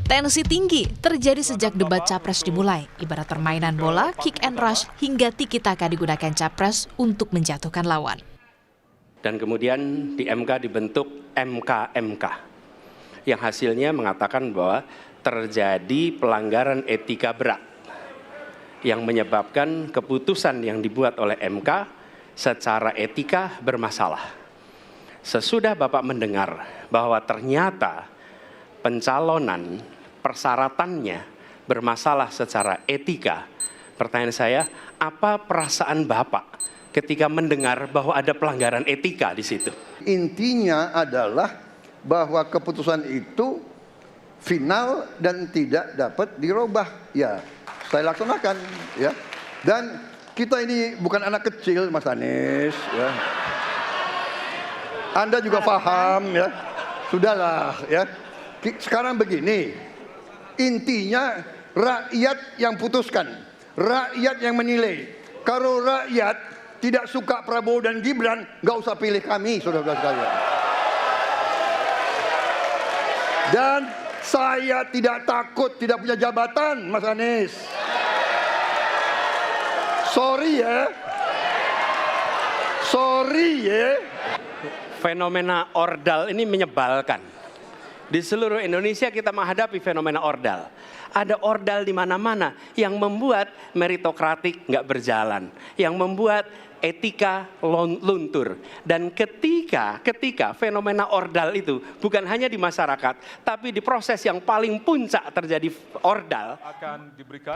Tensi tinggi terjadi sejak debat Capres dimulai, ibarat permainan bola, kick and rush, hingga tiki-taka digunakan Capres untuk menjatuhkan lawan. Dan kemudian di MK dibentuk MK yang hasilnya mengatakan bahwa terjadi pelanggaran etika berat yang menyebabkan keputusan yang dibuat oleh MK secara etika bermasalah. Sesudah Bapak mendengar bahwa ternyata pencalonan persyaratannya bermasalah secara etika, pertanyaan saya, apa perasaan Bapak ketika mendengar bahwa ada pelanggaran etika di situ? Intinya adalah bahwa keputusan itu final dan tidak dapat dirubah. Ya, saya laksanakan. Ya, dan kita ini bukan anak kecil, Mas Anies. Ya. Anda juga paham, ya. Sudahlah, ya. Sekarang begini, intinya rakyat yang putuskan, rakyat yang menilai. Kalau rakyat tidak suka Prabowo dan Gibran, nggak usah pilih kami, saudara-saudara sekalian. Dan saya tidak takut tidak punya jabatan, Mas Anies. Sorry ya. Sorry ya. Fenomena ordal ini menyebalkan. Di seluruh Indonesia kita menghadapi fenomena ordal. Ada ordal di mana-mana yang membuat meritokratik nggak berjalan, yang membuat etika luntur. Dan ketika fenomena ordal itu bukan hanya di masyarakat, tapi di proses yang paling puncak terjadi ordal.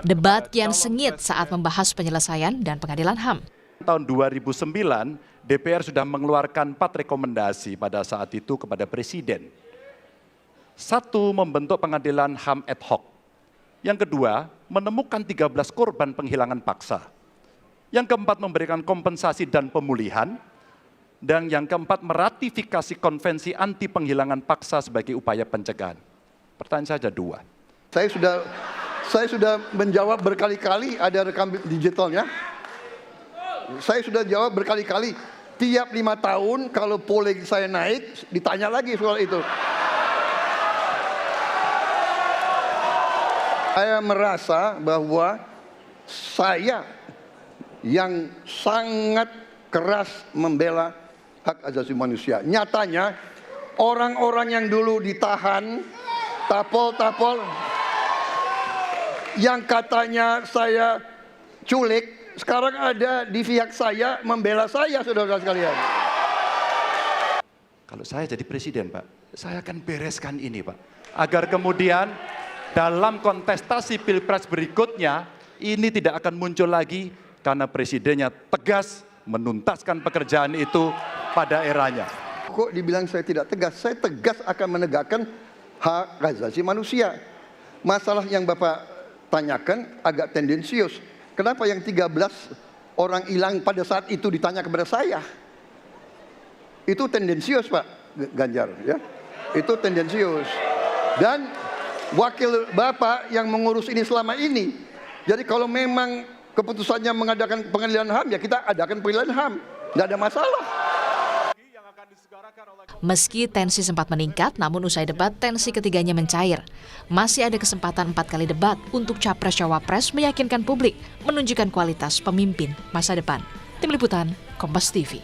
Debat kian sengit saat membahas penyelesaian dan pengadilan HAM. Tahun 2009, DPR sudah mengeluarkan 4 rekomendasi pada saat itu kepada Presiden. 1, membentuk pengadilan HAM ad hoc. Yang kedua, menemukan 13 korban penghilangan paksa. Yang keempat, memberikan kompensasi dan pemulihan. Dan yang keempat, meratifikasi konvensi anti penghilangan paksa sebagai upaya pencegahan. Pertanyaan saya ada 2. Saya sudah menjawab berkali-kali, ada rekam digitalnya. Saya sudah jawab berkali-kali. Tiap 5 tahun kalau polling saya naik, ditanya lagi soal itu. Saya merasa bahwa saya yang sangat keras membela hak asasi manusia. Nyatanya orang-orang yang dulu ditahan, tapol-tapol, yang katanya saya culik, sekarang ada di pihak saya membela saya, saudara-saudara sekalian. Kalau saya jadi presiden, Pak, saya akan bereskan ini, Pak. Agar kemudian dalam kontestasi pilpres berikutnya, ini tidak akan muncul lagi karena presidennya tegas menuntaskan pekerjaan itu pada eranya. Kok dibilang saya tidak tegas? Saya tegas akan menegakkan hak asasi manusia. Masalah yang Bapak tanyakan agak tendensius. Kenapa yang 13 orang hilang pada saat itu ditanya kepada saya? Itu tendensius, Pak Ganjar, ya. Itu tendensius. Dan wakil Bapak yang mengurus ini selama ini. Jadi kalau memang keputusannya mengadakan pengadilan HAM, ya kita adakan pengadilan HAM. Nggak ada masalah. Meski tensi sempat meningkat, namun usai debat tensi ketiganya mencair. Masih ada kesempatan 4 kali debat untuk Capres-Cawapres meyakinkan publik menunjukkan kualitas pemimpin masa depan. Tim Liputan, Kompas TV.